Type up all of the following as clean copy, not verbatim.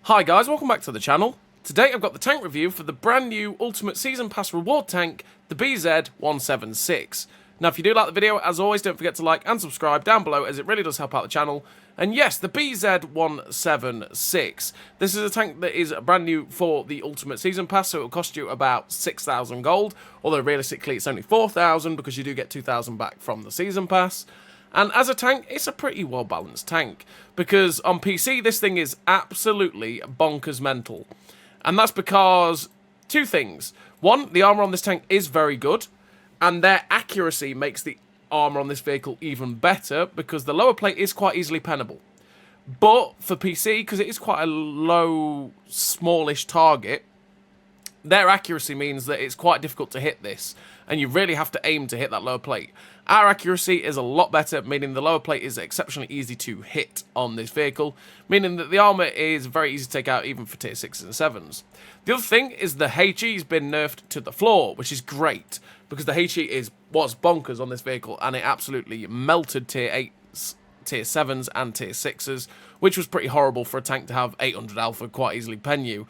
Hi guys, welcome back to the channel. Today I've got the tank review for the brand new Ultimate Season Pass reward tank, the BZ-176. Now if you do like the video, as always, don't forget to like and subscribe down below as it really does help out the channel. And yes, the BZ-176. This is a tank that is brand new for the Ultimate Season Pass, so it will cost you about 6,000 gold, although realistically it's only 4,000 because you do get 2,000 back from the Season Pass. And as a tank, it's a pretty well-balanced tank, because on PC, this thing is absolutely bonkers mental. And that's because two things. One, the armor on this tank is very good, and their accuracy makes the armor on this vehicle even better, because the lower plate is quite easily pennable. But for PC, because it is quite a low, smallish target, their accuracy means that it's quite difficult to hit this, and you really have to aim to hit that lower plate. Our accuracy is a lot better, meaning the lower plate is exceptionally easy to hit on this vehicle, meaning that the armor is very easy to take out even for tier 6s and 7s. The other thing is the HE's been nerfed to the floor, which is great, because the HE was bonkers on this vehicle, and it absolutely melted tier 8s, tier 7s, and tier 6s, which was pretty horrible for a tank to have 800 alpha quite easily pen you.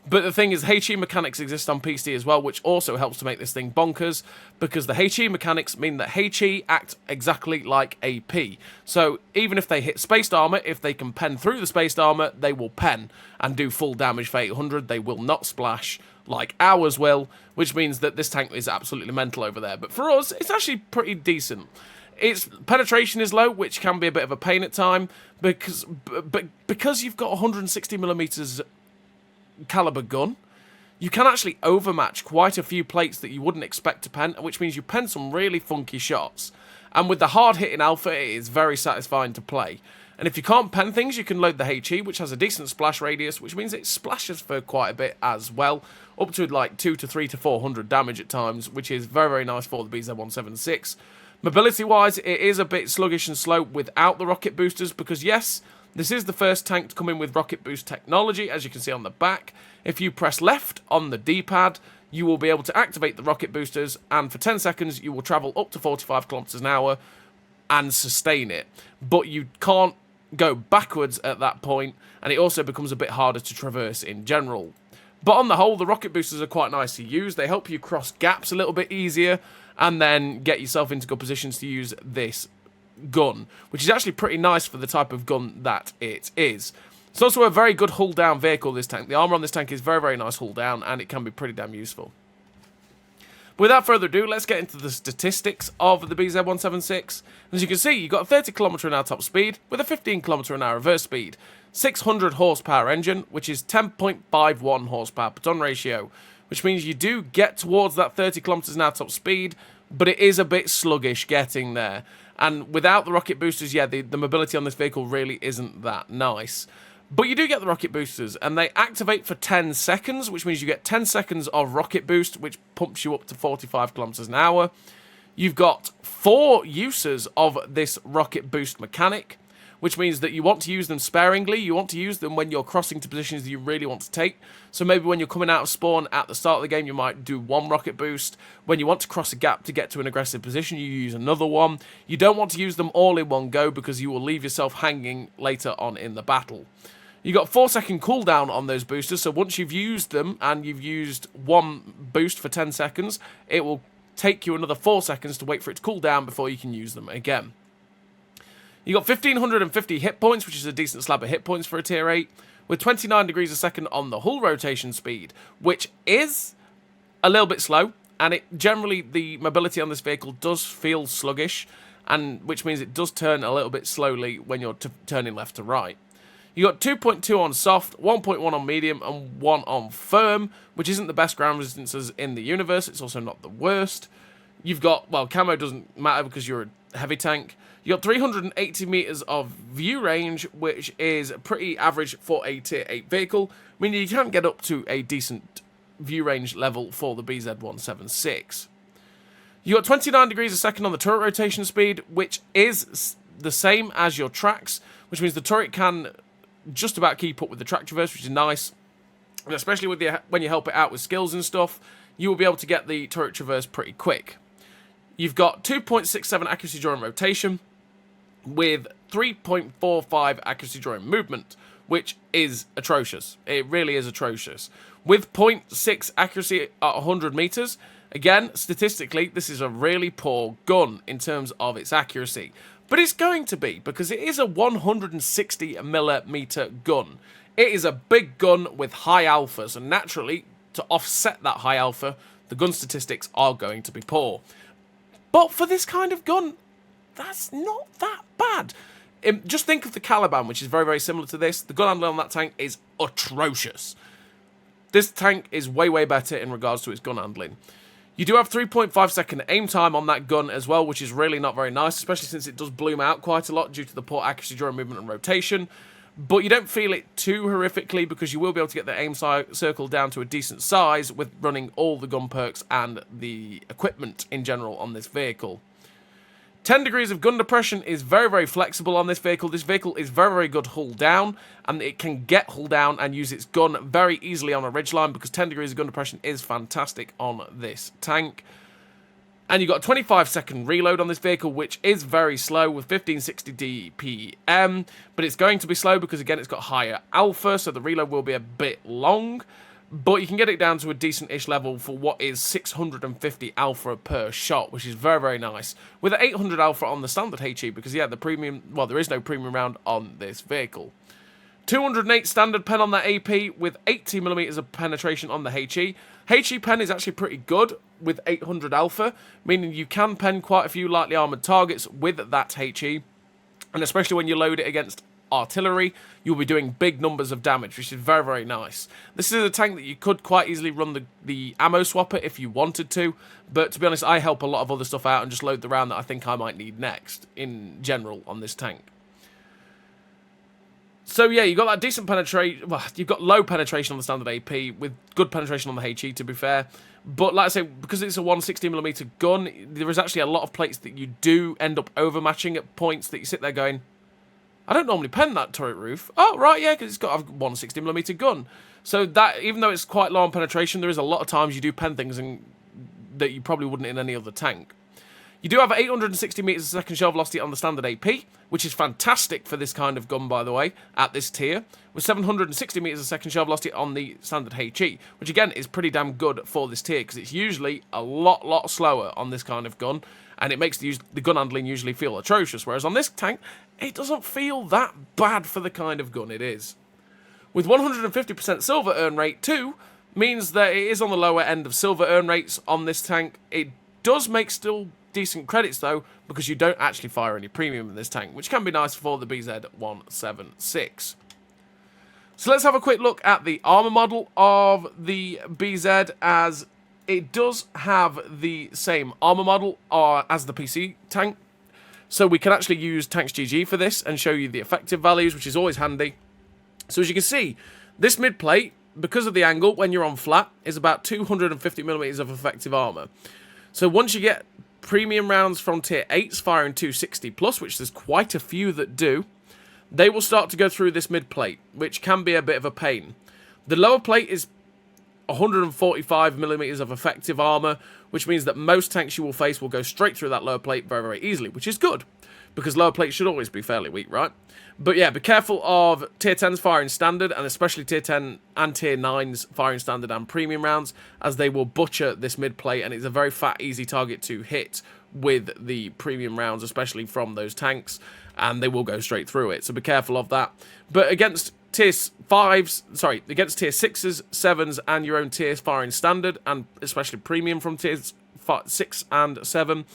But the thing is, HE mechanics exist on PC as well, which also helps to make this thing bonkers, because the HE mechanics mean that HE act exactly like AP. So even if they hit spaced armor, if they can pen through the spaced armor, they will pen and do full damage for 800. They will not splash like ours will, which means that this tank is absolutely mental over there. But for us, it's actually pretty decent. Its penetration is low, which can be a bit of a pain at time, because you've got 160mm caliber gun, you can actually overmatch quite a few plates that you wouldn't expect to pen, which means you pen some really funky shots. And with the hard-hitting alpha, it is very satisfying to play. And if you can't pen things, you can load the HE, which has a decent splash radius, which means it splashes for quite a bit as well, up to like 200 to 300 to 400 damage at times, which is very, very nice for the BZ-176. Mobility-wise, it is a bit sluggish and slow without the rocket boosters, because yes, this is the first tank to come in with rocket boost technology, as you can see on the back. If you press left on the D-pad, you will be able to activate the rocket boosters, and for 10 seconds you will travel up to 45 kilometers an hour and sustain it. But you can't go backwards at that point, and it also becomes a bit harder to traverse in general. But on the whole, the rocket boosters are quite nice to use. They help you cross gaps a little bit easier, and then get yourself into good positions to use this gun, which is actually pretty nice for the type of gun that it is. It's also a very good hull down vehicle, this tank. The armor on this tank is very, very nice hull down, and it can be pretty damn useful. But without further ado, let's get into the statistics of the BZ-176. As you can see, you've got a 30km/h top speed with a 15km/h reverse speed, 600 horsepower engine, which is 10.51 horsepower per ton ratio, which means you do get towards that 30km/h top speed, but it is a bit sluggish getting there. And without the rocket boosters, yeah, the mobility on this vehicle really isn't that nice. But you do get the rocket boosters, and they activate for 10 seconds, which means you get 10 seconds of rocket boost, which pumps you up to 45 kilometers an hour. You've got 4 uses of this rocket boost mechanic, which means that you want to use them sparingly. You want to use them when you're crossing to positions that you really want to take. So maybe when you're coming out of spawn at the start of the game, you might do 1 rocket boost. When you want to cross a gap to get to an aggressive position, you use another one. You don't want to use them all in one go, because you will leave yourself hanging later on in the battle. You got 4-second cooldown on those boosters, so once you've used them and you've used 1 boost for 10 seconds, it will take you another 4 seconds to wait for it to cool down before you can use them again. You got 1,550 hit points, which is a decent slab of hit points for a tier 8, with 29 degrees a second on the hull rotation speed, which is a little bit slow, and it generally, the mobility on this vehicle does feel sluggish, and which means it does turn a little bit slowly when you're turning left to right. You got 2.2 on soft, 1.1 on medium, and 1 on firm, which isn't the best ground resistances in the universe. It's also not the worst. You've got, well, camo doesn't matter because you're a heavy tank. You got 380 meters of view range, which is pretty average for a tier 8 vehicle, meaning you can get up to a decent view range level for the BZ-176. You got 29 degrees a second on the turret rotation speed, which is the same as your tracks, which means the turret can just about keep up with the track traverse, which is nice. And especially with when you help it out with skills and stuff, you will be able to get the turret traverse pretty quick. You've got 2.67 accuracy during rotation, with 3.45 accuracy during movement, which is atrocious. It really is atrocious. With 0.6 accuracy at 100 meters, again, statistically, this is a really poor gun in terms of its accuracy. But it's going to be, because it is a 160mm gun. It is a big gun with high alpha, so naturally, to offset that high alpha, the gun statistics are going to be poor. But for this kind of gun, that's not that bad. Just think of the Caliban, which is very, very similar to this. The gun handling on that tank is atrocious. This tank is way, way better in regards to its gun handling. You do have 3.5 second aim time on that gun as well, which is really not very nice, especially since it does bloom out quite a lot due to the poor accuracy during movement and rotation. But you don't feel it too horrifically because you will be able to get the aim circle down to a decent size with running all the gun perks and the equipment in general on this vehicle. 10 degrees of gun depression is very, very flexible on this vehicle. This vehicle is very, very good hull down, and it can get hull down and use its gun very easily on a ridgeline because 10 degrees of gun depression is fantastic on this tank. And you've got a 25-second reload on this vehicle, which is very slow with 1560 DPM, but it's going to be slow because, again, it's got higher alpha, so the reload will be a bit long. But you can get it down to a decent-ish level for what is 650 alpha per shot, which is very, very nice. With 800 alpha on the standard HE, because, yeah, the premium, well, there is no premium round on this vehicle. 208 standard pen on that AP with 80mm of penetration on the HE. HE pen is actually pretty good with 800 alpha, meaning you can pen quite a few lightly armoured targets with that HE. And especially when you load it against artillery, you'll be doing big numbers of damage, which is very, very nice. This is a tank that you could quite easily run the ammo swapper if you wanted to, but to be honest, I help a lot of other stuff out and just load the round that I think I might need next in general on this tank. So yeah, you've got that decent penetration, well, you've got low penetration on the standard AP with good penetration on the HE, to be fair. But like I say, because it's a 160mm gun, there is actually a lot of plates that you do end up overmatching at points that you sit there going, I don't normally pen that turret roof. Oh, right, yeah, because it's got a 160mm gun. So that, even though it's quite low on penetration, there is a lot of times you do pen things that you probably wouldn't in any other tank. You do have 860 meters a second shell velocity on the standard AP, which is fantastic for this kind of gun, by the way, at this tier, with 760 meters a second shell velocity on the standard HE, which again is pretty damn good for this tier, because it's usually a lot slower on this kind of gun, and it makes the gun handling usually feel atrocious, whereas on this tank, it doesn't feel that bad for the kind of gun it is. With 150% silver earn rate too, means that it is on the lower end of silver earn rates on this tank. It does make still decent credits though, because you don't actually fire any premium in this tank, which can be nice for the BZ-176. So let's have a quick look at the armor model of the BZ, as it does have the same armor model as the PC tank. So we can actually use Tanks GG for this and show you the effective values, which is always handy. So as you can see, this mid plate, because of the angle when you're on flat, is about 250mm of effective armor. So once you get premium rounds from tier 8s firing 260 plus, which there's quite a few that do, they will start to go through this mid plate, which can be a bit of a pain. The lower plate is 145mm of effective armor, which means that most tanks you will face will go straight through that lower plate very, very easily, which is good, because lower plates should always be fairly weak, right? But yeah, be careful of tier 10s firing standard, and especially tier 10 and tier 9s firing standard and premium rounds, as they will butcher this mid plate, and it's a very fat, easy target to hit with the premium rounds, especially from those tanks, and they will go straight through it, so be careful of that. But against tier 5s, against tier 6s, 7s, and your own tiers firing standard, and especially premium from tiers 6 and 7,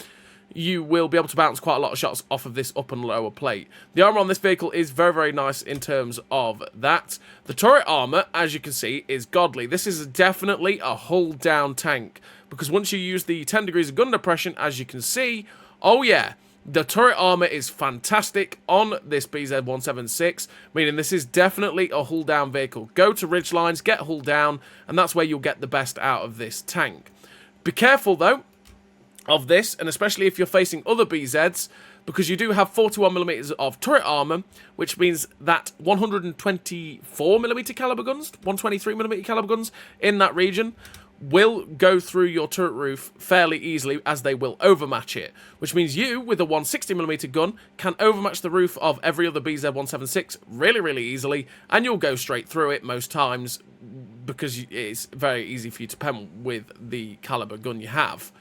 you will be able to bounce quite a lot of shots off of this up and lower plate. The armor on this vehicle is very, very nice in terms of that. The turret armor, as you can see, is godly. This is definitely a hull down tank, because once you use the 10 degrees of gun depression, as you can see, oh yeah, the turret armor is fantastic on this BZ-176, meaning this is definitely a hull down vehicle. Go to ridge lines, get hull down, and that's where you'll get the best out of this tank. Be careful though of this, and especially if you're facing other BZs, because you do have 41mm of turret armor, which means that 124mm caliber guns, 123mm caliber guns in that region will go through your turret roof fairly easily, as they will overmatch it, which means you, with a 160mm gun, can overmatch the roof of every other BZ-176 really, really easily, and you'll go straight through it most times because it's very easy for you to pen with the caliber gun you have.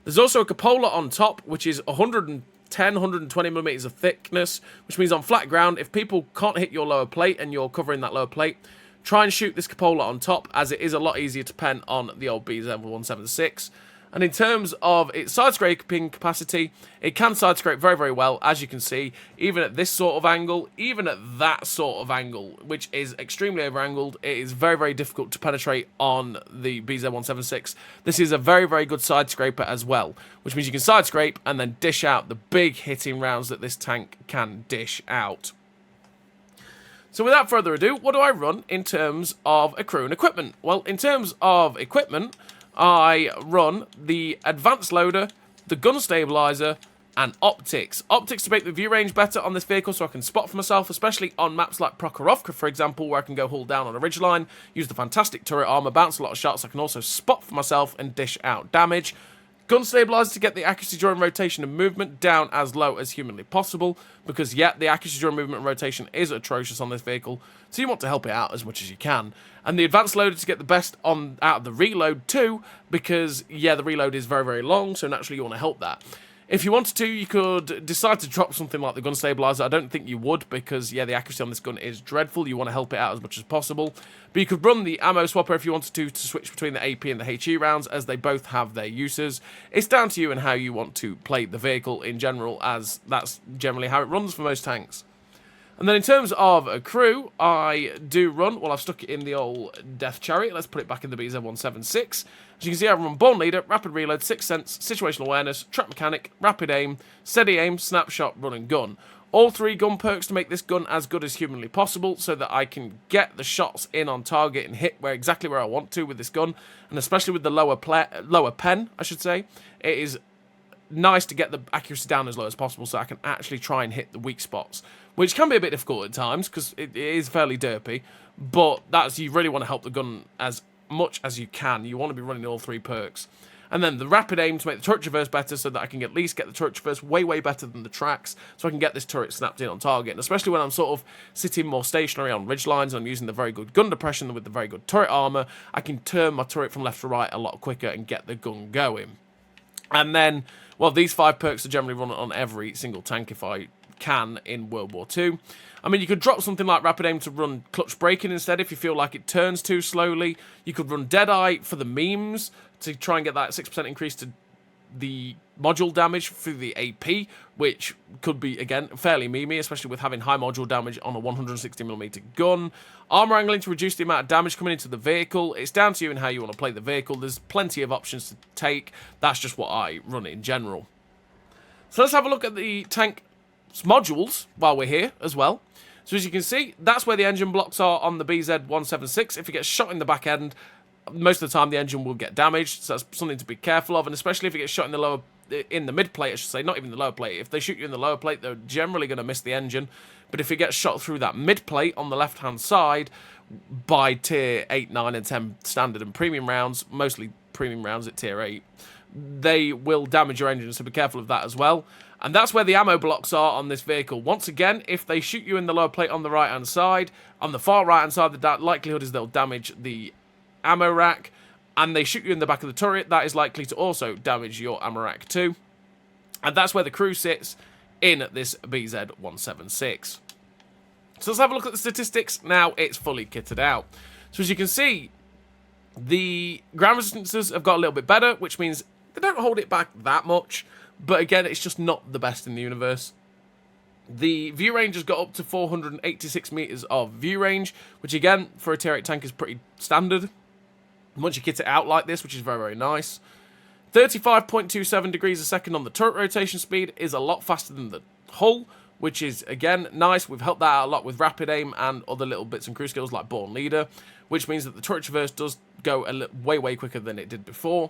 There's also a cupola on top, which is 120mm of thickness, which means on flat ground, if people can't hit your lower plate and you're covering that lower plate, try and shoot this cupola on top, as it is a lot easier to pen on the old BZ-176. And in terms of its side-scraping capacity, it can side-scrape very, very well, as you can see, even at this sort of angle, even at that sort of angle, which is extremely over-angled. It is very, very difficult to penetrate on the BZ-176. This is a very, very good side-scraper as well, which means you can side-scrape and then dish out the big hitting rounds that this tank can dish out. So without further ado, what do I run in terms of a crew and equipment? Well, in terms of equipment, I run the advanced loader, the gun stabilizer, and optics. Optics to make the view range better on this vehicle so I can spot for myself, especially on maps like Prokhorovka, for example, where I can go hull down on a ridgeline, use the fantastic turret armor, bounce a lot of shots. I can also spot for myself and dish out damage. Gun stabilizer to get the accuracy during rotation and movement down as low as humanly possible, because yeah, the accuracy during movement and rotation is atrocious on this vehicle, so you want to help it out as much as you can. And the advanced loader to get the best out of the reload too, because yeah, the reload is very, very long, so naturally you want to help that. If you wanted to, you could decide to drop something like the gun stabilizer. I don't think you would, because yeah, the accuracy on this gun is dreadful. You want to help it out as much as possible. But you could run the ammo swapper if you wanted to switch between the AP and the HE rounds, as they both have their uses. It's down to you and how you want to play the vehicle in general, as that's generally how it runs for most tanks. And then in terms of a crew, I do run, well, I've stuck it in the old Death Chariot. Let's put it back in the BZ-176. As you can see, I run Born Leader, Rapid Reload, Sixth Sense, Situational Awareness, Trap Mechanic, Rapid Aim, Steady Aim, Snapshot, Run and Gun. All three gun perks to make this gun as good as humanly possible, so that I can get the shots in on target and hit exactly where I want to with this gun. And especially with the lower pen, I should say, it is nice to get the accuracy down as low as possible so I can actually try and hit the weak spots, which can be a bit difficult at times because it is fairly derpy, but you really want to help the gun as much as you can. You want to be running all three perks. And then the rapid aim to make the turret traverse better, so that I can at least get the turret traverse way, way better than the tracks, so I can get this turret snapped in on target. And especially when I'm sort of sitting more stationary on ridge lines and I'm using the very good gun depression with the very good turret armor, I can turn my turret from left to right a lot quicker and get the gun going. And then, well, these 5 perks are generally run on every single tank if I can in World War II. I mean, you could drop something like Rapid Aim to run Clutch Braking instead if you feel like it turns too slowly. You could run Deadeye for the memes to try and get that 6% increase to the module damage through the AP, which could be, again, fairly memey, especially with having high module damage on a 160mm gun. Armor angling to reduce the amount of damage coming into the vehicle. It's down to you and how you want to play the vehicle. There's plenty of options to take. That's just what I run in general. So let's have a look at the tank modules while we're here as well. So as you can see, that's where the engine blocks are on the BZ-176. If it gets shot in the back end, most of the time the engine will get damaged, so that's something to be careful of. And especially if it gets shot in the mid plate, I should say, not even the lower plate. If they shoot you in the lower plate, they're generally going to miss the engine. But if it gets shot through that mid plate on the left hand side by tier 8, 9 and 10 standard and premium rounds, mostly premium rounds at tier 8, they will damage your engine, so be careful of that as well. And that's where the ammo blocks are on this vehicle. Once again, if they shoot you in the lower plate on the right hand side, on the far right hand side, the likelihood is they'll damage the ammo rack, and they shoot you in the back of the turret, that is likely to also damage your ammo rack too. And that's where the crew sits in this BZ-176. So let's have a look at the statistics. Now it's fully kitted out. So as you can see, the ground resistances have got a little bit better, which means they don't hold it back that much. But again, it's just not the best in the universe. The view range has got up to 486 meters of view range, which again, for a tier 8 tank is pretty standard. Once you kit it out like this, which is very, very nice. 35.27 degrees a second on the turret rotation speed is a lot faster than the hull, which is, again, nice. We've helped that out a lot with Rapid Aim and other little bits and crew skills like Born Leader, which means that the turret traverse does go way, way quicker than it did before.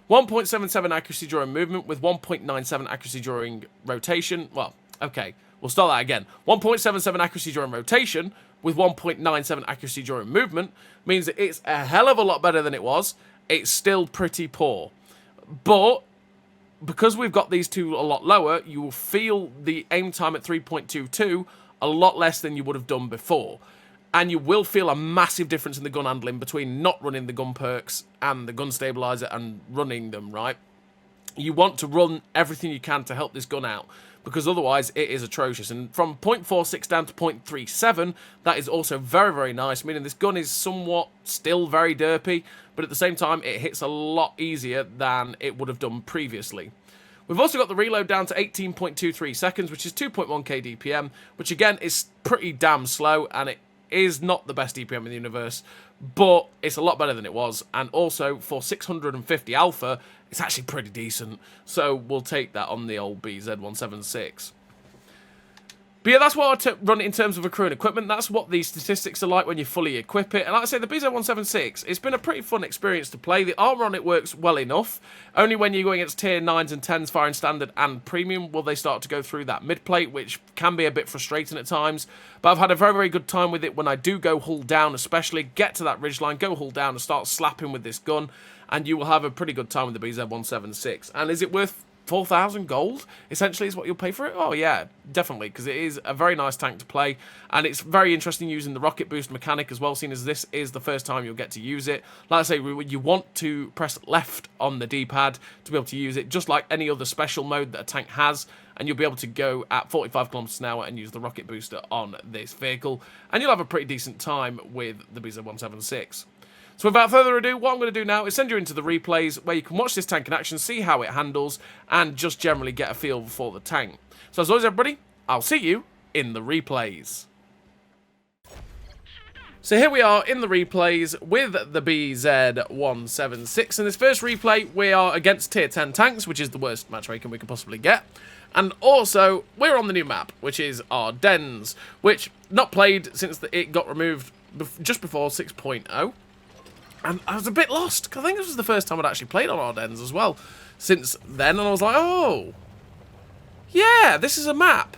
1.77 accuracy during movement with 1.97 accuracy during rotation. Well, okay, we'll start that again. 1.77 accuracy during rotation with 1.97 accuracy during movement means that it's a hell of a lot better than it was. it's still pretty poor. But because we've got these two a lot lower, you will feel the aim time at 3.22 a lot less than you would have done before. And you will feel a massive difference in the gun handling between not running the gun perks and the gun stabilizer and running them, right? You want to run everything you can to help this gun out, because otherwise it is atrocious. And from 0.46 down to 0.37, that is also very, very nice, meaning this gun is somewhat still very derpy, but at the same time it hits a lot easier than it would have done previously. We've also got the reload down to 18.23 seconds, which is 2.1k DPM, which again is pretty damn slow, and it is not the best DPM in the universe, but it's a lot better than it was. And also for 650 alpha, it's actually pretty decent, so we'll take that on the old BZ-176. But yeah, that's what I run it in terms of a crew and equipment. That's what the statistics are like when you fully equip it. And like I say, the BZ-176, it's been a pretty fun experience to play. The armor on it works well enough. Only when you're going against tier 9s and 10s firing standard and premium will they start to go through that mid plate, which can be a bit frustrating at times. But I've had a very, very good time with it when I do go hull down, especially get to that ridgeline, go hull down and start slapping with this gun. And you will have a pretty good time with the BZ-176. And is it worth 4,000 gold, essentially, is what you'll pay for it? Oh, yeah, definitely, because it is a very nice tank to play, and it's very interesting using the rocket boost mechanic as well, seeing as this is the first time you'll get to use it. Like I say, you want to press left on the D-pad to be able to use it, just like any other special mode that a tank has, and you'll be able to go at 45 kilometers an hour and use the rocket booster on this vehicle, and you'll have a pretty decent time with the BZ-176. So without further ado, what I'm going to do now is send you into the replays where you can watch this tank in action, see how it handles, and just generally get a feel for the tank. So as always, everybody, I'll see you in the replays. So here we are in the replays with the BZ-176. In this first replay, we are against tier 10 tanks, which is the worst matchmaking we could possibly get. And also, we're on the new map, which is Ardennes, which not played since it got removed just before 6.0. And I was a bit lost, because I think this was the first time I'd actually played on Ardennes as well since then, and I was like, oh, yeah, this is a map.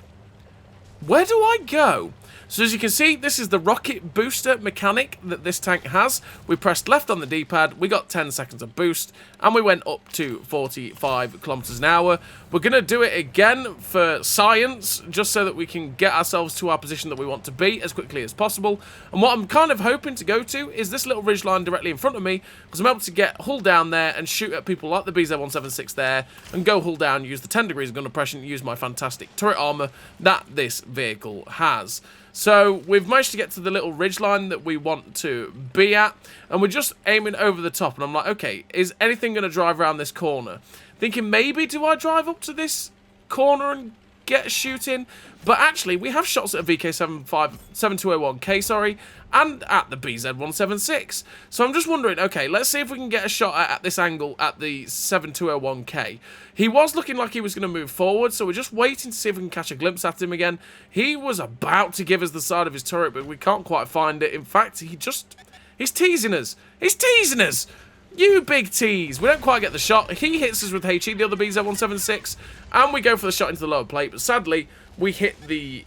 Where do I go? So as you can see, this is the rocket booster mechanic that this tank has. We pressed left on the D-pad, we got 10 seconds of boost, and we went up to 45 kilometers an hour. We're going to do it again for science, just so that we can get ourselves to our position that we want to be as quickly as possible. And what I'm kind of hoping to go to is this little ridgeline directly in front of me, because I'm able to get hull down there and shoot at people like the BZ-176 there, and go hull down, use the 10 degrees of gun depression, use my fantastic turret armor that this vehicle has. So we've managed to get to the little ridgeline that we want to be at, and we're just aiming over the top, and I'm like, okay, is anything going to drive around this corner? Thinking maybe do I drive up to this corner and get shooting? But actually, we have shots at a VK7201K, sorry, and at the BZ-176. So I'm just wondering, okay, let's see if we can get a shot at this angle at the 7201K. He was looking like he was going to move forward, so we're just waiting to see if we can catch a glimpse at him again. He was about to give us the side of his turret, but we can't quite find it. In fact, he's teasing us. He's teasing us. You big tease. We don't quite get the shot. He hits us with HE, the other BZ-176, and we go for the shot into the lower plate, but sadly, we hit the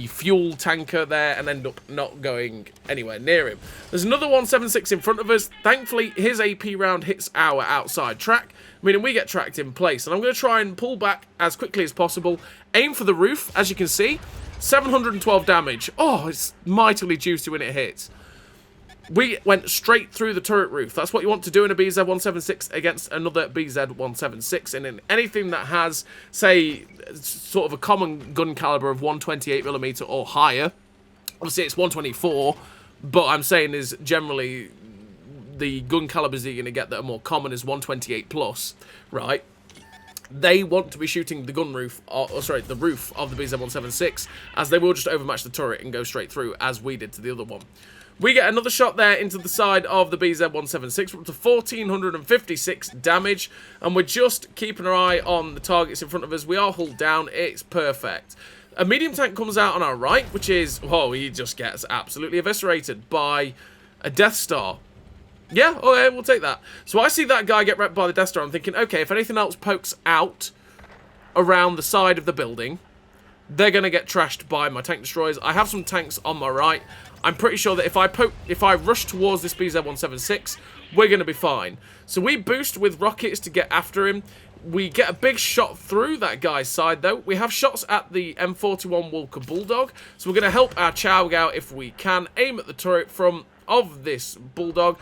fuel tanker there and end up not going anywhere near him. There's another 176 in front of us. Thankfully, his AP round hits our outside track, meaning we get tracked in place. And I'm going to try and pull back as quickly as possible. Aim for the roof, as you can see. 712 damage. Oh, it's mightily juicy when it hits. We went straight through the turret roof. That's what you want to do in a BZ-176 against another BZ-176. And in anything that has, say, sort of a common gun caliber of 128mm or higher, obviously it's 124, but I'm saying is generally the gun calibers that you're going to get that are more common is 128 plus, right? They want to be shooting the gun roof, or sorry, the roof of the BZ-176, as they will just overmatch the turret and go straight through, as we did to the other one. We get another shot there into the side of the BZ-176. We're up to 1,456 damage, and we're just keeping our eye on the targets in front of us. We are hulled down. It's perfect. A medium tank comes out on our right, which is, oh, he just gets absolutely eviscerated by a Death Star. Yeah, okay, we'll take that. So I see that guy get wrecked by the Death Star. I'm thinking, okay, if anything else pokes out around the side of the building, they're going to get trashed by my tank destroyers. I have some tanks on my right. I'm pretty sure that if I rush towards this BZ-176, we're going to be fine. So we boost with rockets to get after him. We get a big shot through that guy's side, though. We have shots at the M41 Walker Bulldog, so we're going to help our Chow out if we can. Aim at the turret of this Bulldog,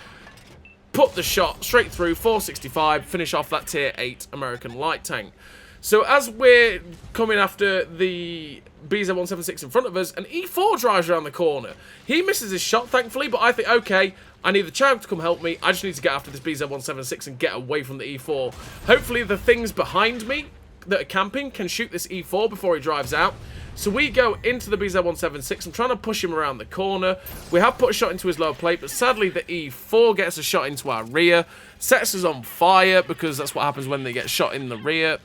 put the shot straight through, 465, finish off that Tier 8 American light tank. So as we're coming after the BZ-176 in front of us, an E4 drives around the corner. He misses his shot, thankfully, but I think, okay, I need the Chow to come help me. I just need to get after this BZ-176 and get away from the E4. Hopefully the things behind me that are camping can shoot this E4 before he drives out. So we go into the BZ-176. I'm trying to push him around the corner. We have put a shot into his lower plate, but sadly the E4 gets a shot into our rear, sets us on fire, because that's what happens when they get shot in the rear.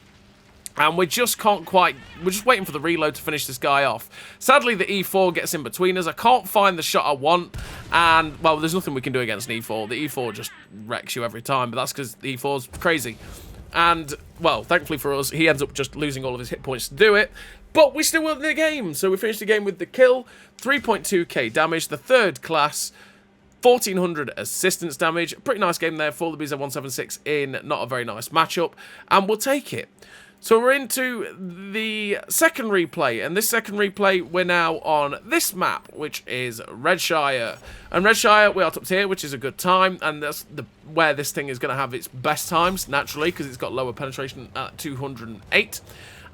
And we just can't quite... We're just waiting for the reload to finish this guy off. Sadly, the E4 gets in between us. I can't find the shot I want. And, well, there's nothing we can do against an E4. The E4 just wrecks you every time. But that's because the E4's crazy. And, well, thankfully for us, he ends up just losing all of his hit points to do it. But we still won the game. So we finished the game with the kill. 3.2k damage. The third class. 1400 assistance damage. Pretty nice game there for the BZ-176 in not a very nice matchup. And we'll take it. So we're into the second replay, and this second replay, we're now on this map, which is Redshire. And Redshire, we are top tier, which is a good time, and that's where this thing is going to have its best times, naturally, because it's got lower penetration at 208.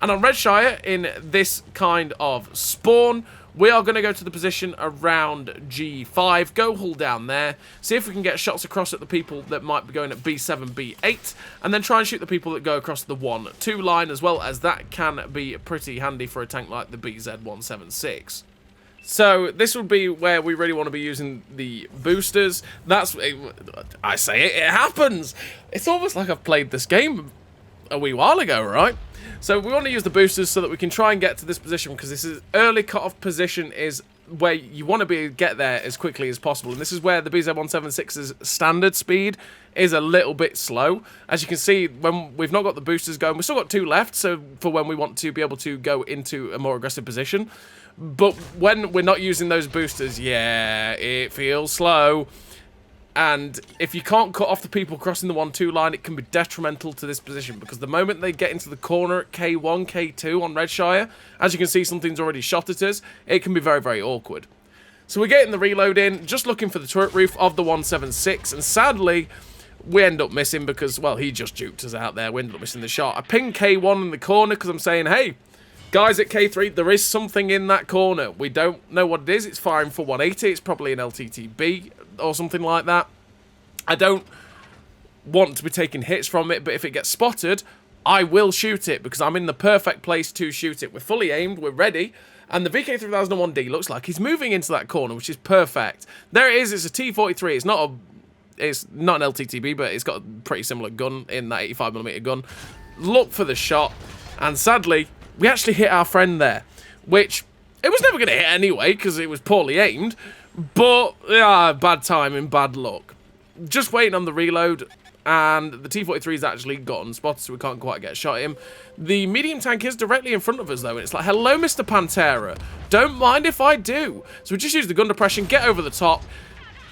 And on Redshire, in this kind of spawn, we are going to go to the position around G5, go hull down there, see if we can get shots across at the people that might be going at B7, B8, and then try and shoot the people that go across the 1-2 line as well, as that can be pretty handy for a tank like the BZ-176. So this would be where we really want to be using the boosters. I say it happens! It's almost like I've played this game a wee while ago, right? So we want to use the boosters so that we can try and get to this position, because this is early cut-off position is where you want to get there as quickly as possible. And this is where the BZ-176's standard speed is a little bit slow. As you can see, when we've not got the boosters going, we've still got 2 left, so for when we want to be able to go into a more aggressive position. But when we're not using those boosters, yeah, it feels slow. And if you can't cut off the people crossing the 1-2 line, it can be detrimental to this position, because the moment they get into the corner at K1, K2 on Redshire, as you can see, something's already shot at us, it can be very, very awkward. So we're getting the reload in, just looking for the turret roof of the 176, and sadly, we end up missing because, well, he just juked us out there. We ended up missing the shot. I ping K1 in the corner because I'm saying, hey, guys at K3, there is something in that corner. We don't know what it is. It's firing for 180. It's probably an LTTB or something like that. I don't want to be taking hits from it, but if it gets spotted, I will shoot it, because I'm in the perfect place to shoot it. We're fully aimed, we're ready, and the VK3001D looks like he's moving into that corner, which is perfect. There it is, it's a T43. It's not an LTTB, but it's got a pretty similar gun in that 85mm gun. Look for the shot, and sadly, we actually hit our friend there, which it was never going to hit anyway, because it was poorly aimed, but bad timing, bad luck. Just waiting on the reload, and the T-43's actually gotten spotted, so we can't quite get a shot at him. The medium tank is directly in front of us, though, and it's like, hello, Mr. Pantera. Don't mind if I do. So we just use the gun depression, get over the top,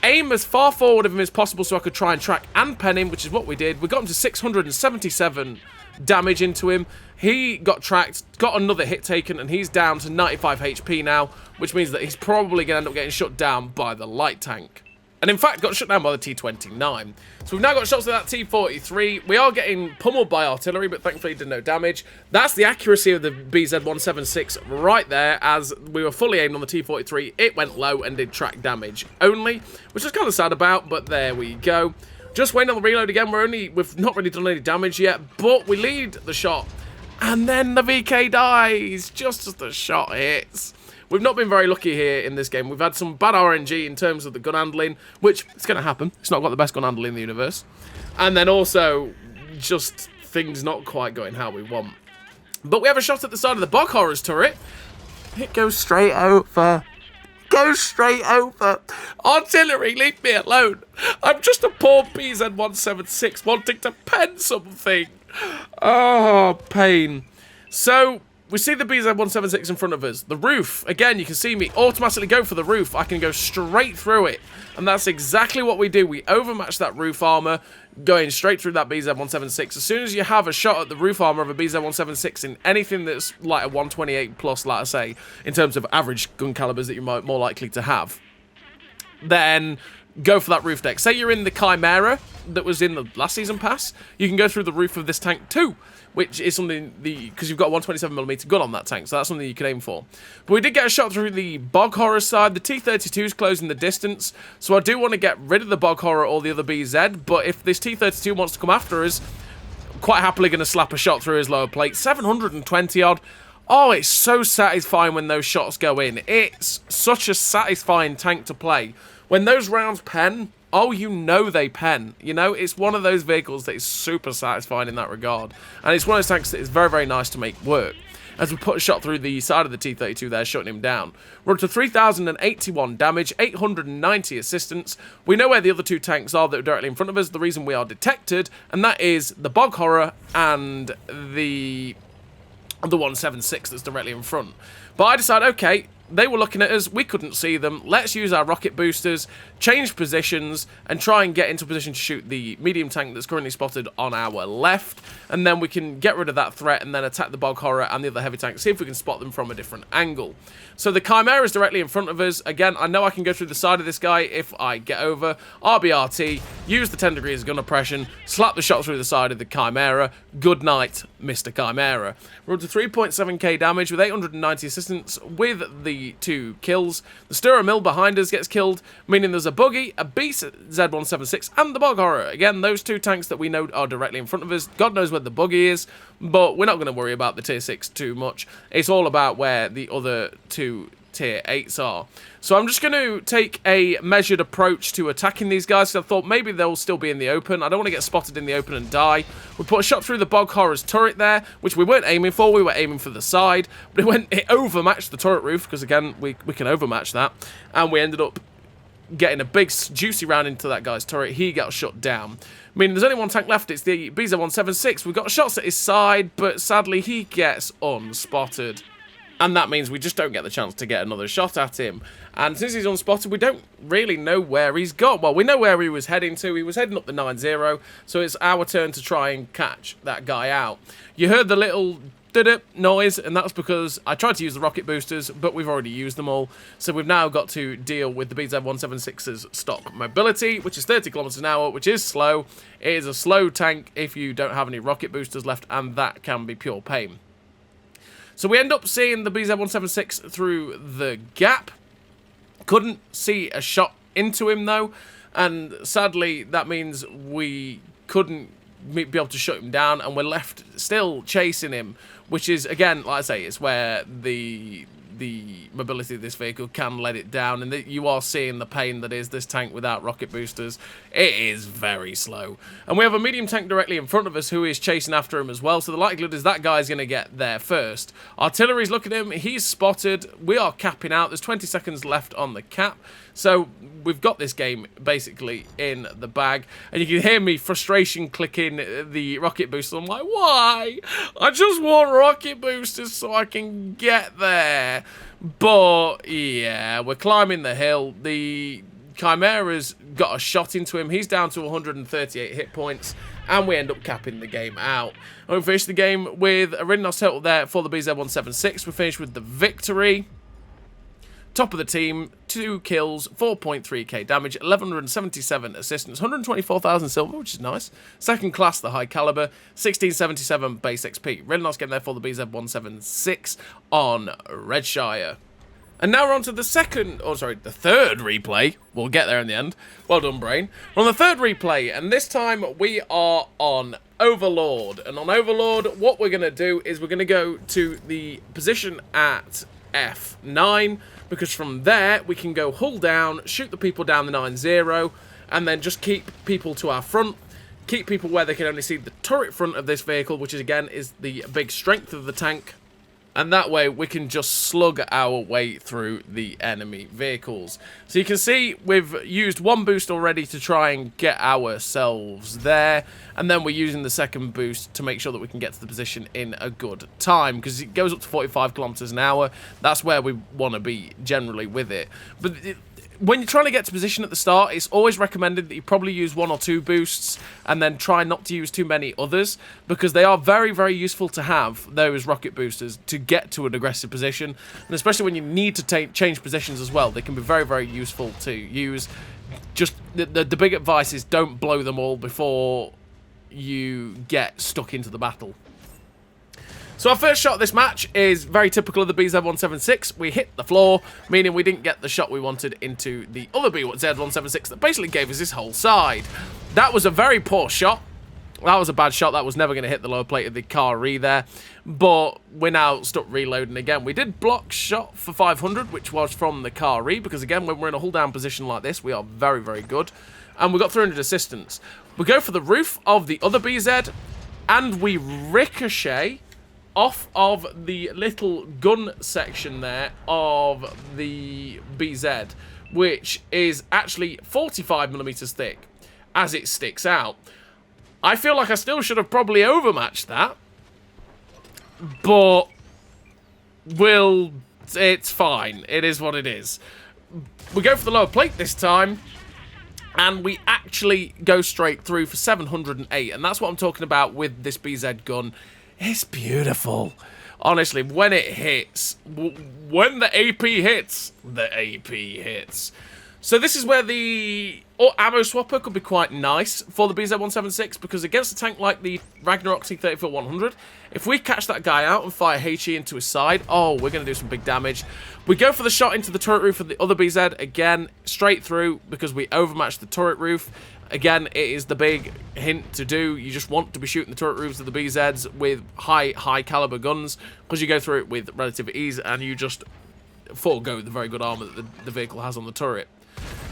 aim as far forward of him as possible so I could try and track and pen him, which is what we did. We got him to 677 damage into him. He got tracked, got another hit taken, and he's down to 95 HP now, which means that he's probably going to end up getting shut down by the light tank. And in fact, got shut down by the T-29. So we've now got shots of that T-43. We are getting pummeled by artillery, but thankfully did no damage. That's the accuracy of the BZ-176 right there. As we were fully aimed on the T-43, it went low and did track damage only, which is kind of sad about, but there we go. Just waiting on the reload again. We've not really done any damage yet, but we lead the shot. And then the VK dies, just as the shot hits. We've not been very lucky here in this game. We've had some bad RNG in terms of the gun handling, which is going to happen. It's not got the best gun handling in the universe. And then also, just things not quite going how we want. But we have a shot at the side of the Bog Horrors turret. It goes straight over. Goes straight over. Artillery, leave me alone. I'm just a poor BZ-176 wanting to pen something. Oh, pain. So we see the BZ-176 in front of us. The roof, again, you can see me automatically go for the roof. I can go straight through it. And that's exactly what we do. We overmatch that roof armor, going straight through that BZ-176. As soon as you have a shot at the roof armor of a BZ-176 in anything that's like a 128 plus, like I say, in terms of average gun calibers that you're more likely to have, then go for that roof deck. Say you're in the Chimera that was in the last season pass, you can go through the roof of this tank too, which is something, because you've got a 127mm gun on that tank, so that's something you can aim for. But we did get a shot through the Bog Horror side. The T-32 is closing the distance, so I do want to get rid of the Bog Horror or the other BZ, but if this T-32 wants to come after us, quite happily going to slap a shot through his lower plate. 720 odd. Oh, it's so satisfying when those shots go in. It's such a satisfying tank to play. When those rounds pen, oh, you know they pen. You know, it's one of those vehicles that is super satisfying in that regard. And it's one of those tanks that is very, very nice to make work. As we put a shot through the side of the T-32 there, shutting him down. We're up to 3,081 damage, 890 assistance. We know where the other two tanks are that are directly in front of us, the reason we are detected, and that is the Bog Horror and the 176 that's directly in front. But I decided, okay, they were looking at us, we couldn't see them, let's use our rocket boosters, change positions, and try and get into position to shoot the medium tank that's currently spotted on our left, and then we can get rid of that threat and then attack the Bog Horror and the other heavy tank, see if we can spot them from a different angle. So the Chimera is directly in front of us. Again, I know I can go through the side of this guy if I get over. RBRT, use the 10 degrees gun oppression, slap the shot through the side of the Chimera. Good night, Mr. Chimera. We're up to 3.7k damage with 890 assistance with the 2 kills. The Stirrer Mill behind us gets killed, meaning there's a buggy, a BZ-176, and the Bog Horror. Again, those two tanks that we know are directly in front of us. God knows where the buggy is, but we're not going to worry about the tier 6 too much. It's all about where the other two tier 8s are. So I'm just going to take a measured approach to attacking these guys, because I thought maybe they'll still be in the open. I don't want to get spotted in the open and die. We put a shot through the Bog Horror's turret there, which we weren't aiming for. We were aiming for the side, but it overmatched the turret roof, because again, we can overmatch that, and we ended up getting a big juicy round into that guy's turret. He got shut down. I mean, there's only one tank left. It's the BZ-176. We've got shots at his side, but sadly he gets unspotted. And that means we just don't get the chance to get another shot at him. And since he's unspotted, we don't really know where he's got. Well, we know where he was heading to. He was heading up the 9-0, so it's our turn to try and catch that guy out. You heard the little noise, and that's because I tried to use the rocket boosters, but we've already used them all. So we've now got to deal with the BZ-176's stock mobility, which is 30 kilometers an hour, which is slow. It is a slow tank if you don't have any rocket boosters left, and that can be pure pain. So we end up seeing the BZ-176 through the gap. Couldn't see a shot into him, though. And sadly, that means we couldn't be able to shut him down. And we're left still chasing him. Which is, again, like I say, it's where the mobility of this vehicle can let it down, and you are seeing the pain that is this tank without rocket boosters. It is very slow. And we have a medium tank directly in front of us who is chasing after him as well, so the likelihood is that guy's going to get there first. Artillery's looking at him, he's spotted, we are capping out, there's 20 seconds left on the cap, so we've got this game basically in the bag, and you can hear me frustration clicking the rocket boosters. I'm like, why? I just want rocket boosters so I can get there. But yeah, we're climbing the hill. The Chimera's got a shot into him. He's down to 138 hit points, and we end up capping the game out. And we finish the game with a really nice total there for the BZ-176. We finished with the victory. Top of the team, 2 kills, 4.3k damage, 1177 assistance, 124,000 silver, which is nice. Second class, the high caliber, 1677 base XP. Really nice game there for the BZ-176 on Redshire. And now we're on to the third replay. We'll get there in the end. Well done, Brain. We're on the third replay, and this time we are on Overlord. And on Overlord, what we're going to do is we're going to go to the position at F9, because from there we can go hull down, shoot the people down the 9-0, and then just keep people to our front, keep people where they can only see the turret front of this vehicle, which is, again, is the big strength of the tank. And that way we can just slug our way through the enemy vehicles. So you can see we've used one boost already to try and get ourselves there. And then we're using the second boost to make sure that we can get to the position in a good time. Because it goes up to 45 kilometers an hour. That's where we want to be generally with it. But when you're trying to get to position at the start, it's always recommended that you probably use 1 or 2 boosts and then try not to use too many others, because they are very, very useful to have, those rocket boosters, to get to an aggressive position. And especially when you need to change positions as well, they can be very, very useful to use. Just the big advice is don't blow them all before you get stuck into the battle. So our first shot of this match is very typical of the BZ-176. We hit the floor, meaning we didn't get the shot we wanted into the other BZ-176 that basically gave us this whole side. That was a very poor shot. That was a bad shot. That was never going to hit the lower plate of the car there. But we're now stuck reloading again. We did block shot for 500, which was from the car because again, when we're in a hull down position like this, we are very, very good. And we got 300 assistance. We go for the roof of the other BZ, and we ricochet off of the little gun section there of the BZ, which is actually 45mm thick as it sticks out. I feel like I still should have probably overmatched that, but it's fine. It is what it is. We go for the lower plate this time, and we actually go straight through for 708, and that's what I'm talking about with this BZ gun. It's beautiful. Honestly, when it hits, when the AP hits, the AP hits. So this is where the ammo swapper could be quite nice for the BZ-176, because against a tank like the Ragnarok T-34-100, if we catch that guy out and fire HE into his side, oh, we're going to do some big damage. We go for the shot into the turret roof of the other BZ, again, straight through, because we overmatched the turret roof. Again, it is the big hint to do. You just want to be shooting the turret roofs of the BZs with high caliber guns, because you go through it with relative ease and you just forego the very good armor that the vehicle has on the turret.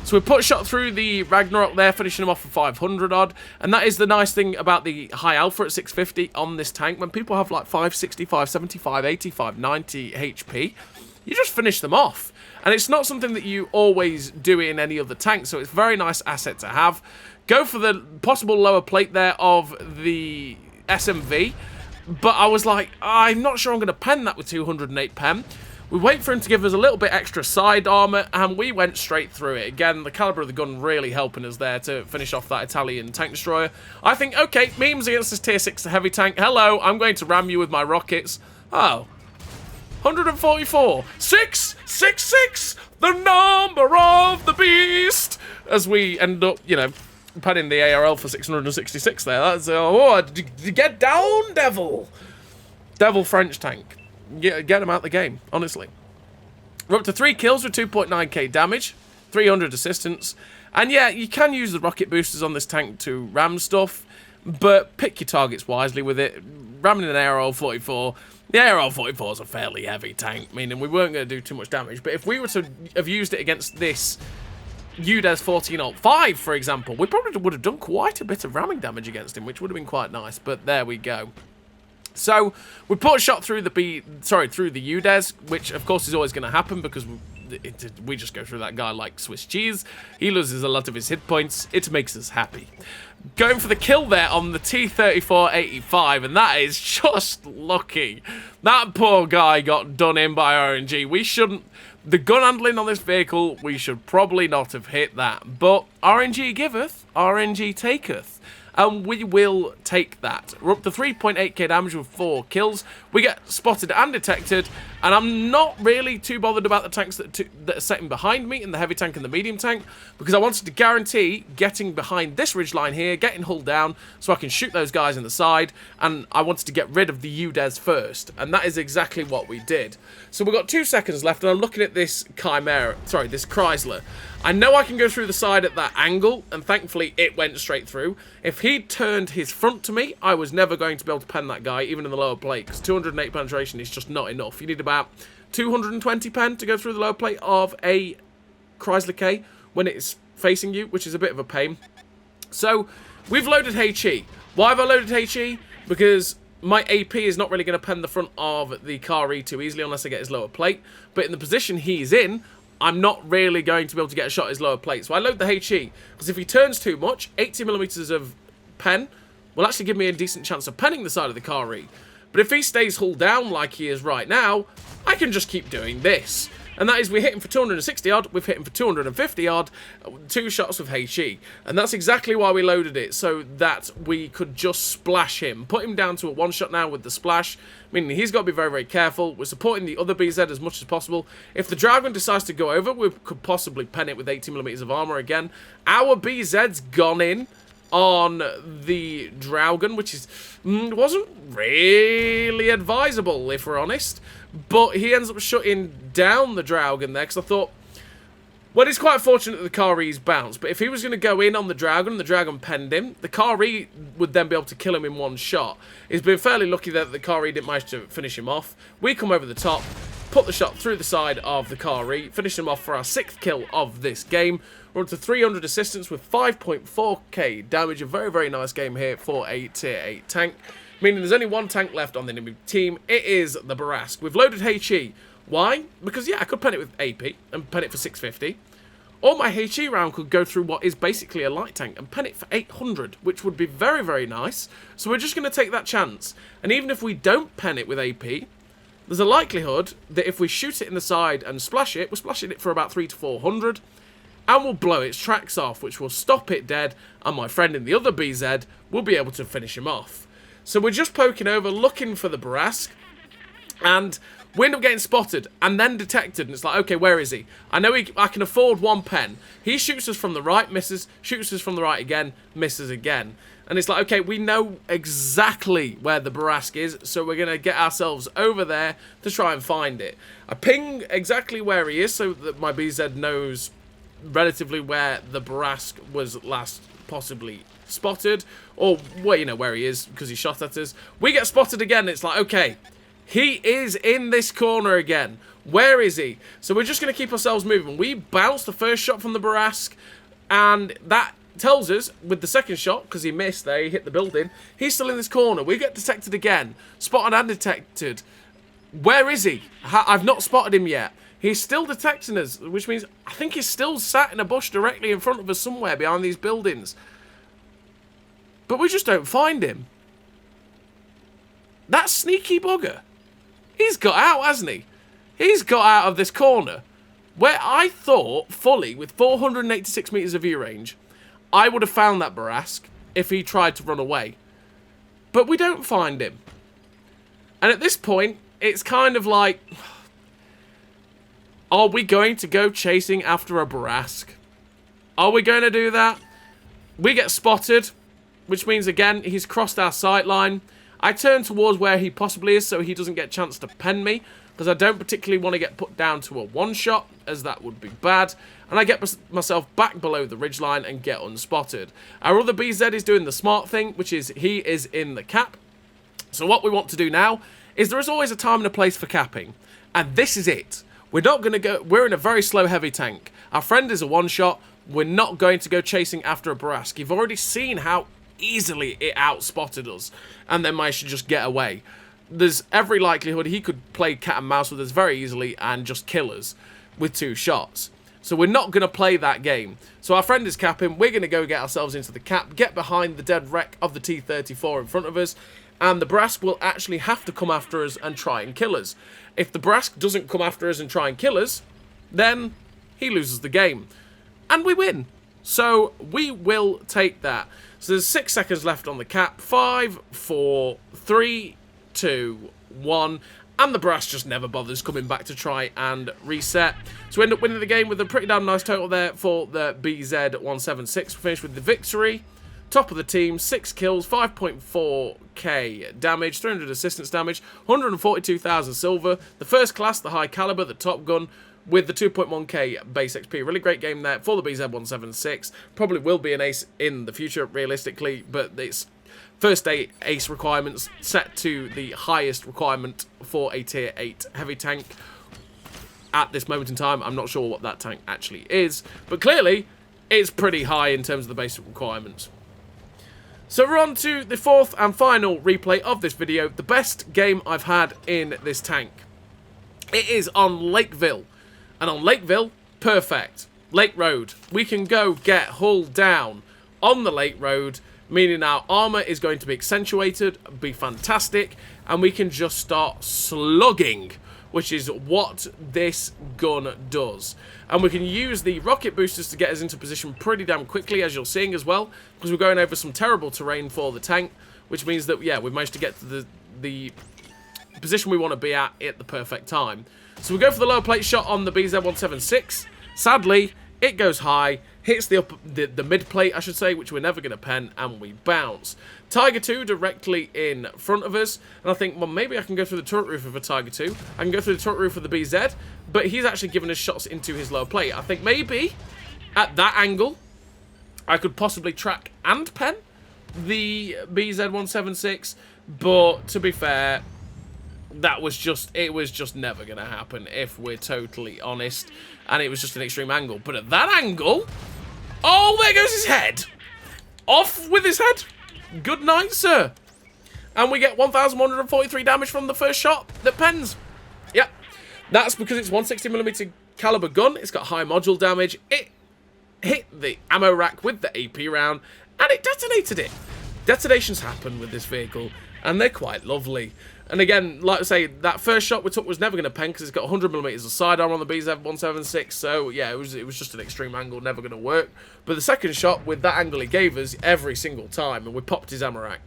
So we put a shot through the Ragnarok there, finishing him off for 500 odd. And that is the nice thing about the high alpha at 650 on this tank. When people have like 560, 570, 580, 590 HP, you just finish them off. And it's not something that you always do in any other tank, so it's a very nice asset to have. Go for the possible lower plate there of the SMV, but I was like, I'm not sure I'm going to pen that with 208 pen. We wait for him to give us a little bit extra side armor, and we went straight through it. Again, the caliber of the gun really helping us there to finish off that Italian tank destroyer. I think, okay, memes against this tier 6 heavy tank. Hello, I'm going to ram you with my rockets. Oh. 144. 666, the number of the beast. As we end up, you know, panning the ARL for 666 there. That's, get down, devil. Devil French tank. Get him out the game, honestly. We're up to 3 kills with 2.9k damage, 300 assistance. And yeah, you can use the rocket boosters on this tank to ram stuff, but pick your targets wisely with it. Ramming an ARL 44. The ARL 44 is a fairly heavy tank, meaning we weren't going to do too much damage. But if we were to have used it against this UDES 1405, for example, we probably would have done quite a bit of ramming damage against him, which would have been quite nice. But there we go. So we put a shot through the UDES, which of course is always going to happen because we just go through that guy like Swiss cheese. He loses a lot of his hit points. It makes us happy. Going for the kill there on the T-34-85, and that is just lucky. That poor guy got done in by RNG. We shouldn't... The gun handling on this vehicle, we should probably not have hit that. But RNG giveth, RNG taketh. And we will take that. We're up to 3.8k damage with 4 kills. We get spotted and detected. And I'm not really too bothered about the tanks that are sitting behind me in the heavy tank and the medium tank, because I wanted to guarantee getting behind this ridgeline here, getting hulled down, so I can shoot those guys in the side. And I wanted to get rid of the UDES first. And that is exactly what we did. So we've got 2 seconds left, and I'm looking at this this Chrysler. I know I can go through the side at that angle, and thankfully it went straight through. If he'd turned his front to me, I was never going to be able to pen that guy, even in the lower plate, because 208 penetration is just not enough. You need about 220 pen to go through the lower plate of a Chrysler K when it's facing you, which is a bit of a pain. So, we've loaded HE. Why have I loaded HE? Because my AP is not really going to pen the front of the car too easily unless I get his lower plate. But in the position he's in, I'm not really going to be able to get a shot at his lower plate. So I load the HE, because if he turns too much, 80mm of pen will actually give me a decent chance of penning the side of the car. But if he stays hull down like he is right now, I can just keep doing this. And that is, we hit him for 260 odd, we've hit him for 250 odd, 2 shots with HE. And that's exactly why we loaded it, so that we could just splash him. Put him down to a 1 shot now with the splash, meaning he's got to be very, very careful. We're supporting the other BZ as much as possible. If the Dragon decides to go over, we could possibly pen it with 80mm of armor again. Our BZ's gone in on the Dragon, which is wasn't really advisable, if we're honest. But he ends up shutting down the Dragon there, because I thought, well, it's quite fortunate that the Kari's bounced, but if he was going to go in on the Dragon and the Dragon penned him, the Kari would then be able to kill him in 1 shot. He's been fairly lucky that the Kari didn't manage to finish him off. We come over the top, put the shot through the side of the Kari, finish him off for our 6th kill of this game. We're up to 300 assistance with 5.4k damage. A very, very nice game here for a tier 8 tank. Meaning there's only 1 tank left on the enemy team. It is the Barask. We've loaded HE. Why? Because, yeah, I could pen it with AP and pen it for 650. Or my HE round could go through what is basically a light tank and pen it for 800, which would be very, very nice. So we're just going to take that chance. And even if we don't pen it with AP, there's a likelihood that if we shoot it in the side and splash it, we're splashing it for about 300 to 400. And we'll blow its tracks off, which will stop it dead. And my friend in the other BZ will be able to finish him off. So we're just poking over, looking for the Barask, and we end up getting spotted and then detected. And it's like, okay, where is he? I know I can afford 1 pen. He shoots us from the right, misses, shoots us from the right again, misses again. And it's like, okay, we know exactly where the Barask is, so we're going to get ourselves over there to try and find it. I ping exactly where he is so that my BZ knows relatively where the Barask was last possibly spotted, or well, you know, where he is because he shot at us. We get spotted again. It's like, okay, he is in this corner again. Where is he? So we're just going to keep ourselves moving. We bounce the first shot from the Barask, and that tells us with the second shot, because he missed there, he hit the building, he's still in this corner. We get detected again, spotted and detected. Where is he? I've not spotted him yet. He's still detecting us, which means I think he's still sat in a bush directly in front of us somewhere behind these buildings. But we just don't find him. That sneaky bugger. He's got out, hasn't he? He's got out of this corner. Where I thought, fully, with 486 metres of view range, I would have found that Barask if he tried to run away. But we don't find him. And at this point, it's kind of like, are we going to go chasing after a Barask? Are we going to do that? We get spotted, which means, again, he's crossed our sight line. I turn towards where he possibly is so he doesn't get a chance to pen me, because I don't particularly want to get put down to a 1-shot, as that would be bad. And I get myself back below the ridgeline and get unspotted. Our other BZ is doing the smart thing, which is he is in the cap. So what we want to do now is there is always a time and a place for capping. And this is it. We're not going to go... We're in a very slow heavy tank. Our friend is a 1-shot. We're not going to go chasing after a Barask. You've already seen how easily it outspotted us, and then managed to just get away. There's every likelihood he could play cat and mouse with us very easily and just kill us with 2 shots. So we're not going to play that game. So our friend is capping. We're going to go get ourselves into the cap, get behind the dead wreck of the T-34 in front of us, and the Barask will actually have to come after us and try and kill us. If the Barask doesn't come after us and try and kill us, then he loses the game. And we win. So we will take that. So there's 6 seconds left on the cap. 5, 4, 3, 2, 1. And the Barask just never bothers coming back to try and reset. So we end up winning the game with a pretty damn nice total there for the BZ-176. We finished with the victory. Top of the team, 6 kills, 5.4k damage, 300 assistance damage, 142,000 silver. The first class, the high caliber, the top gun, with the 2.1k base XP. Really great game there for the BZ-176. Probably will be an ace in the future, realistically, but it's first day ace requirements set to the highest requirement for a tier 8 heavy tank. At this moment in time, I'm not sure what that tank actually is, but clearly it's pretty high in terms of the basic requirements. So we're on to the fourth and final replay of this video, the best game I've had in this tank. It is on Lakeville, and on Lakeville, perfect. Lake Road, we can go get hull down on the Lake Road, meaning our armor is going to be accentuated, be fantastic, and we can just start slugging, which is what this gun does. And we can use the rocket boosters to get us into position pretty damn quickly, as you're seeing as well, because we're going over some terrible terrain for the tank, which means that, yeah, we've managed to get to the position we want to be at the perfect time. So we go for the lower plate shot on the BZ-176. Sadly, it goes high, hits the mid plate, I should say, which we're never going to pen, and we bounce. Tiger 2 directly in front of us, and I think, well, maybe I can go through the turret roof of a Tiger 2. I can go through the turret roof of the BZ, but he's actually given us shots into his lower plate. I think maybe at that angle, I could possibly track and pen the BZ-176, but to be fair, it was just never going to happen, if we're totally honest, and it was just an extreme angle. But at that angle, oh, there goes his head. Off with his head. Good night, sir. And we get 1,143 damage from the first shot that pens. Yep. That's because it's 160mm caliber gun. It's got high module damage. It hit the ammo rack with the AP round, and it detonated it. Detonations happen with this vehicle, and they're quite lovely. And again, like I say, that first shot we took was never going to pen because it's got 100mm of sidearm on the BZ-176. So yeah, it was just an extreme angle, never going to work. But the second shot, with that angle he gave us every single time, and we popped his ammo rack.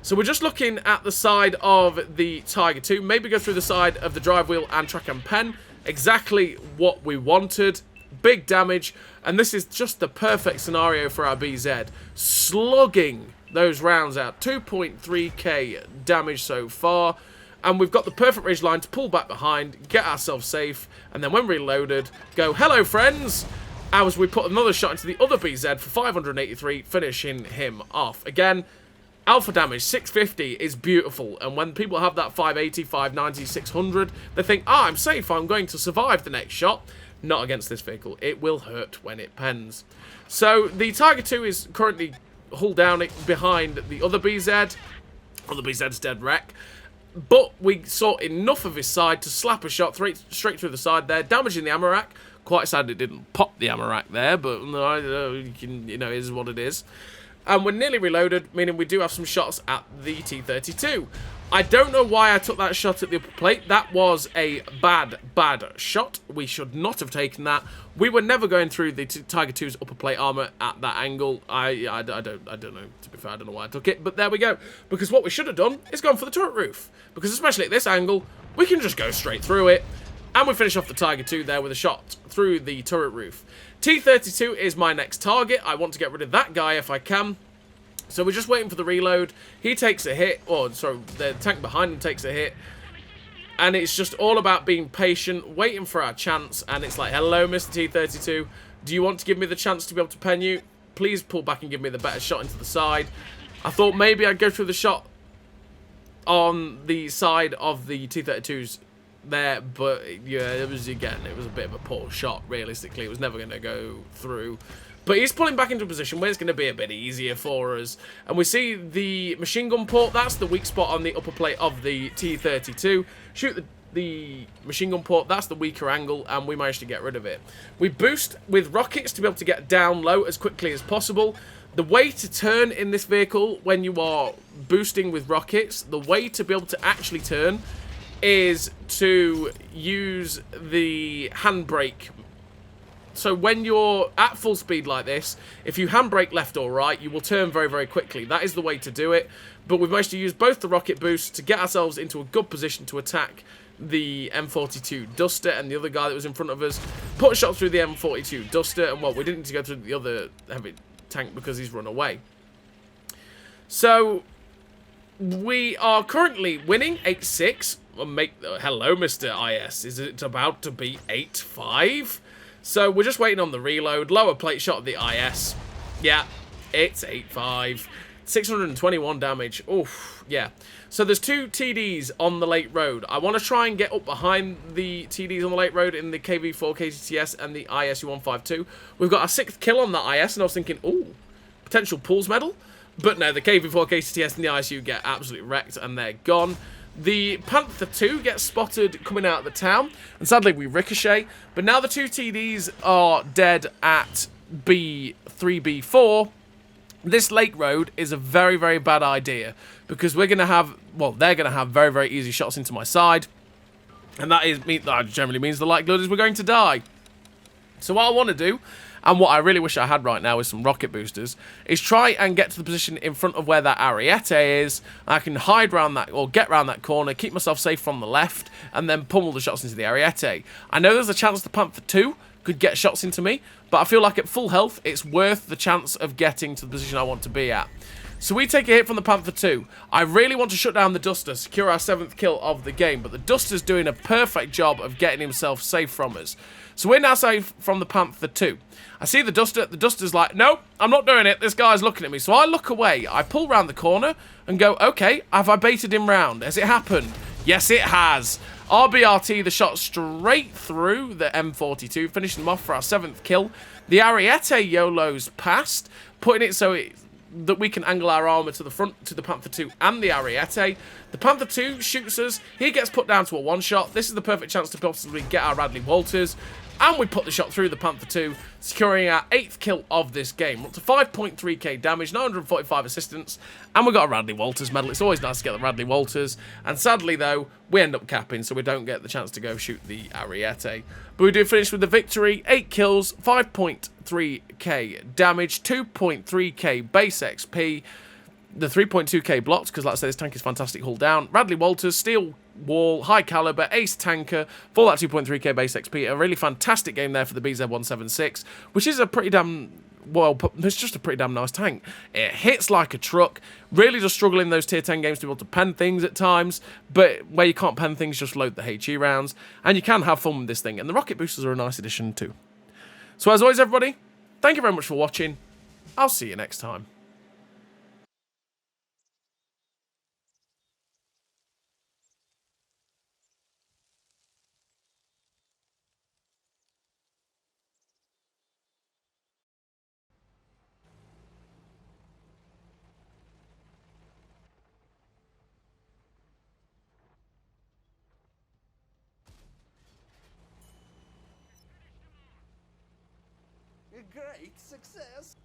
So we're just looking at the side of the Tiger 2. Maybe go through the side of the drive wheel and track and pen. Exactly what we wanted. Big damage. And this is just the perfect scenario for our BZ. Slugging those rounds out. 2.3k damage so far. And we've got the perfect ridge line to pull back behind, get ourselves safe, and then when reloaded, go, hello friends, as we put another shot into the other BZ for 583, finishing him off. Again, alpha damage, 650 is beautiful, and when people have that 580, 590, 600, they think, ah, I'm safe, I'm going to survive the next shot. Not against this vehicle. It will hurt when it pens. So the Tiger 2 is currently hull down behind the other BZ. Well, the BZ's dead wreck. But we saw enough of his side to slap a shot straight through the side there, damaging the ammo rack. Quite sad it didn't pop the ammo rack there, but it is what it is. And we're nearly reloaded, meaning we do have some shots at the T-32. I don't know why I took that shot at the upper plate. That was a bad shot. We should not have taken that. We were never going through the Tiger 2's upper plate armor at that angle. I don't know. To be fair, I don't know why I took it, but there we go. Because what we should have done is gone for the turret roof. Because especially at this angle, we can just go straight through it. And we finish off the Tiger 2 there with a shot through the turret roof. T-32 is my next target. I want to get rid of that guy if I can. So we're just waiting for the reload. He takes a hit. Or, sorry, the tank behind him takes a hit. And it's just all about being patient, waiting for our chance. And it's like, hello, Mr. T-32. Do you want to give me the chance to be able to pen you? Please pull back and give me the better shot into the side. I thought maybe I'd go through the shot on the side of the T-32's there. But, yeah, it was a bit of a poor shot, realistically. It was never going to go through. But he's pulling back into a position where it's going to be a bit easier for us. And we see the machine gun port. That's the weak spot on the upper plate of the T-32. Shoot the machine gun port. That's the weaker angle. And we managed to get rid of it. We boost with rockets to be able to get down low as quickly as possible. The way to turn in this vehicle when you are boosting with rockets, the way to be able to actually turn is to use the handbrake. So when you're at full speed like this, if you handbrake left or right, you will turn very, very quickly. That is the way to do it. But we've managed to use both the rocket boosts to get ourselves into a good position to attack the M42 Duster and the other guy that was in front of us. Put a shot through the M42 Duster, and well, we didn't need to go through the other heavy tank because he's run away. So we are currently winning 8-6. Hello, Mr. IS. Is it about to be 8-5? So we're just waiting on the reload. Lower plate shot of the IS. Yeah, it's 8-5. 621 damage. Oof, yeah. So there's two TDs on the Lake Road. I want to try and get up behind the TDs on the Lake Road in the KV4 KTTS and the ISU-152. We've got a 6th kill on that IS, and I was thinking, ooh, potential pools medal. But no, the KV-4, KCTS, and the ISU get absolutely wrecked, and they're gone. The Panther 2 gets spotted coming out of the town, and sadly we ricochet. But now the two TDs are dead at B3, B4. This Lake Road is a very, very bad idea, because we're going to have, well, they're going to have very, very easy shots into my side. And that generally means the likelihood is we're going to die. So what I want to do, and what I really wish I had right now is some rocket boosters, is try and get to the position in front of where that Ariete is. I can hide around that, or get around that corner, keep myself safe from the left, and then pummel the shots into the Ariete. I know there's a chance the Panther 2 could get shots into me, but I feel like at full health, it's worth the chance of getting to the position I want to be at. So we take a hit from the Panther 2. I really want to shut down the Duster, secure our 7th kill of the game, but the Duster's doing a perfect job of getting himself safe from us. So we're now safe from the Panther 2. I see the Duster's like, no, I'm not doing it, this guy's looking at me. So I look away, I pull round the corner and go, okay, have I baited him round? Has it happened? Yes, it has. RBRT the shot straight through the M42, finishing them off for our 7th kill. The Ariete YOLO's past, putting it so that we can angle our armor to the front to the Panther 2 and the Ariete. The Panther 2 shoots us. He gets put down to a one-shot. This is the perfect chance to possibly get our Radley Walters. And we put the shot through the Panther 2, securing our 8th kill of this game. We're up to 5.3k damage, 945 assistance, and we got a Radley Walters medal. It's always nice to get the Radley Walters. And sadly, though, we end up capping, so we don't get the chance to go shoot the Ariete. But we do finish with the victory. 8 kills, 5.3k damage, 2.3k base XP. The 3.2k blocked, because like I said, this tank is fantastic hull down. Radley Walters, steel wall, high caliber, ace tanker, for that 2.3k base XP. A really fantastic game there for the BZ-176, which is a pretty damn, well, it's just a pretty damn nice tank. It hits like a truck, really does struggle in those tier 10 games to be able to pen things at times, but where you can't pen things, just load the HE rounds, and you can have fun with this thing, and the rocket boosters are a nice addition too. So as always, everybody, thank you very much for watching. I'll see you next time. A great success.